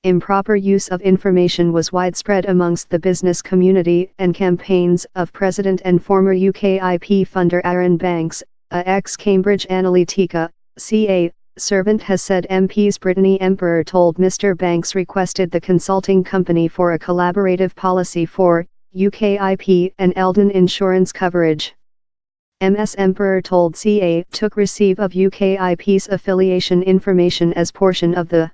Improper use of information was widespread amongst the business community and campaigns of President and former UKIP funder Arron Banks, a ex-Cambridge Analytica, CA, servant has said MPs Brittany Emperor told Mr. Banks requested the consulting company for a collaborative policy for UKIP and Eldon insurance coverage. Ms. Emperor told CA took receive of UKIP's affiliation information as portion of the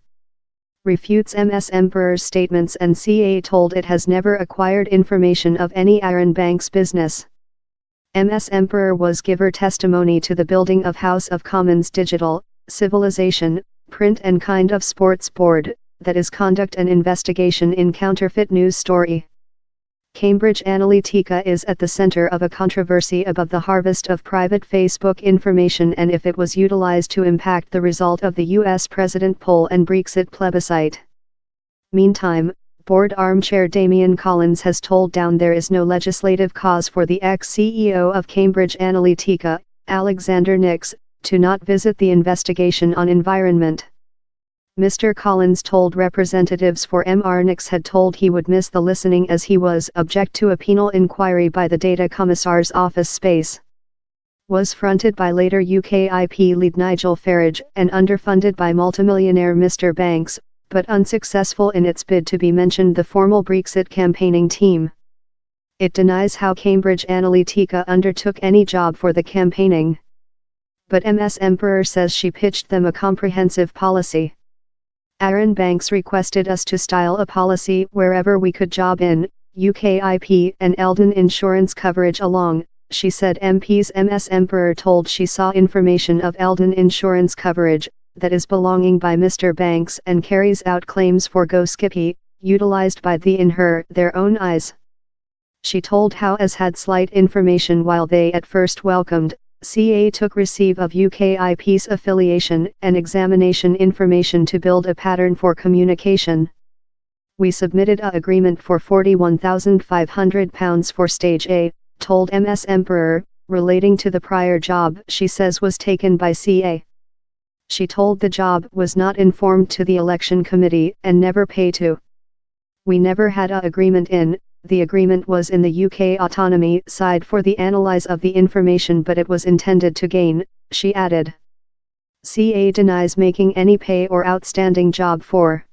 refutes Ms. Emperor's statements, and CA told it has never acquired information of any Arron Banks business. Ms. Emperor was giver testimony to the building of House of Commons Digital, Civilization, Print and Kind of Sports Board, that is conduct an investigation in counterfeit news story. Cambridge Analytica is at the center of a controversy about the harvest of private Facebook information and if it was utilized to impact the result of the US President poll and Brexit plebiscite. Meantime, board armchair Damian Collins has told Down there is no legislative cause for the ex-CEO of Cambridge Analytica, Alexander Nix, to not visit the investigation on environment. Mr. Collins told representatives for Mr. Nix had told he would miss the listening as he was object to a penal inquiry by the Data Commissar's office space. Was fronted by later UKIP lead Nigel Farage and underfunded by multimillionaire Mr. Banks, but unsuccessful in its bid to be mentioned the formal Brexit campaigning team. It denies how Cambridge Analytica undertook any job for the campaigning. But Ms. Emperor says she pitched them a comprehensive policy. Arron Banks requested us to style a policy wherever we could job in, UKIP and Eldon insurance coverage along, she said. MPs Ms. Emperor told she saw information of Eldon insurance coverage, that is belonging by Mr. Banks and carries out claims for UKIP, utilized by their own eyes. She told how as had slight information while they at first welcomed, CA took receive of UKIP's affiliation and examination information to build a pattern for communication. We submitted a agreement for £41,500 for Stage A, told Ms. Emperor, relating to the prior job she says was taken by CA. She told the job was not informed to the election committee and never paid to. We never had a agreement in. The agreement was in the UK autonomy side for the analyze of the information, but it was intended to gain, she added. CA denies making any pay or outstanding job for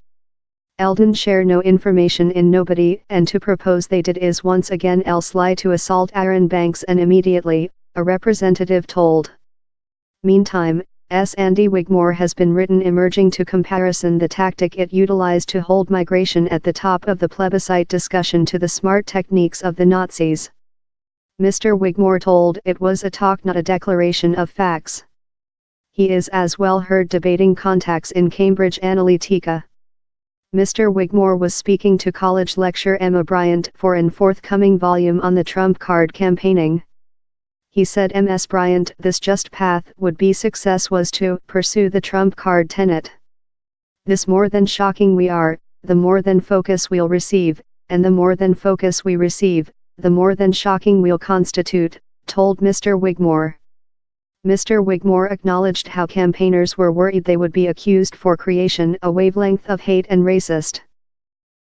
Eldon share no information in nobody, and to propose they did is once again else lie to assault Arron Banks and immediately, a representative told. Meantime, Andy Wigmore has been written emerging to comparison the tactic it utilized to hold migration at the top of the plebiscite discussion to the smart techniques of the Nazis. Mr. Wigmore told it was a talk, not a declaration of facts. He is as well heard debating contacts in Cambridge Analytica. Mr. Wigmore was speaking to college lecturer Emma Bryant for an forthcoming volume on the Trump card campaigning. He said Ms. Bryant this just path would be success was to pursue the Trump card tenet. This more than shocking we are, the more than focus we'll receive, and the more than focus we receive, the more than shocking we'll constitute, told Mr. Wigmore. Mr. Wigmore acknowledged how campaigners were worried they would be accused for creation a wavelength of hate and racist.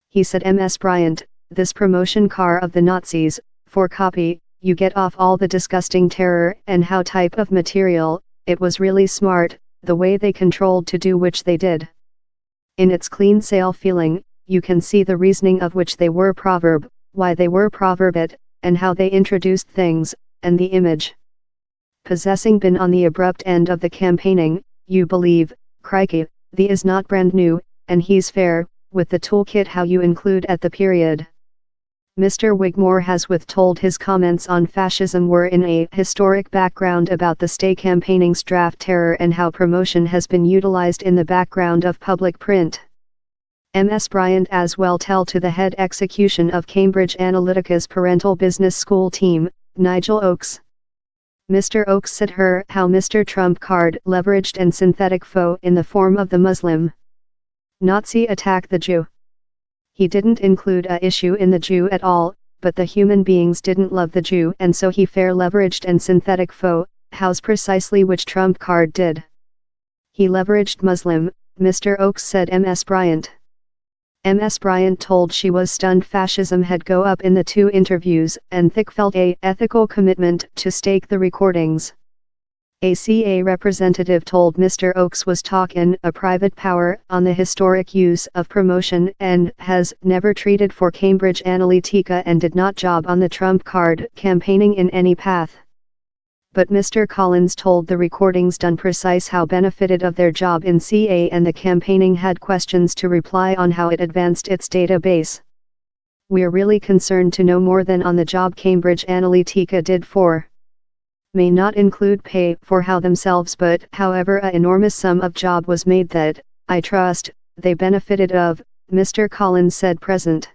He said Ms. Bryant, this promotion car of the Nazis, for copy, you get off all the disgusting terror and how type of material, it was really smart, the way they controlled to do which they did. In its clean sale feeling, you can see the reasoning of which they were proverb, why they were proverbed, and how they introduced things, and the image. Possessing been on the abrupt end of the campaigning, you believe, crikey, the is not brand new, and he's fair, with the toolkit how you include at the period. Mr. Wigmore has withtold his comments on fascism were in a historic background about the stay campaigning's draft terror and how promotion has been utilized in the background of public print. Ms. Bryant as well tell to the head execution of Cambridge Analytica's parental business school team, Nigel Oakes. Mr. Oakes said her how Mr. Trump card leveraged and synthetic foe in the form of the Muslim Nazi attack the Jew. He didn't include a issue in the Jew at all, but the human beings didn't love the Jew, and so he fair leveraged and synthetic foe, how's precisely which Trump card did. He leveraged Muslim, Mr. Oakes said Ms. Bryant. Ms. Bryant told she was stunned fascism had go up in the two interviews and Thicke felt a ethical commitment to stake the recordings. A CA representative told Mr. Oakes was talking a private power on the historic use of promotion and has never treated for Cambridge Analytica and did not job on the Trump card campaigning in any path. But Mr. Collins told the recordings done precise how benefited of their job in CA and the campaigning had questions to reply on how it advanced its database. We're really concerned to know more than on the job Cambridge Analytica did for. May not include pay for how themselves but however a enormous sum of job was made that, I trust, they benefited of, Mr. Collins said present.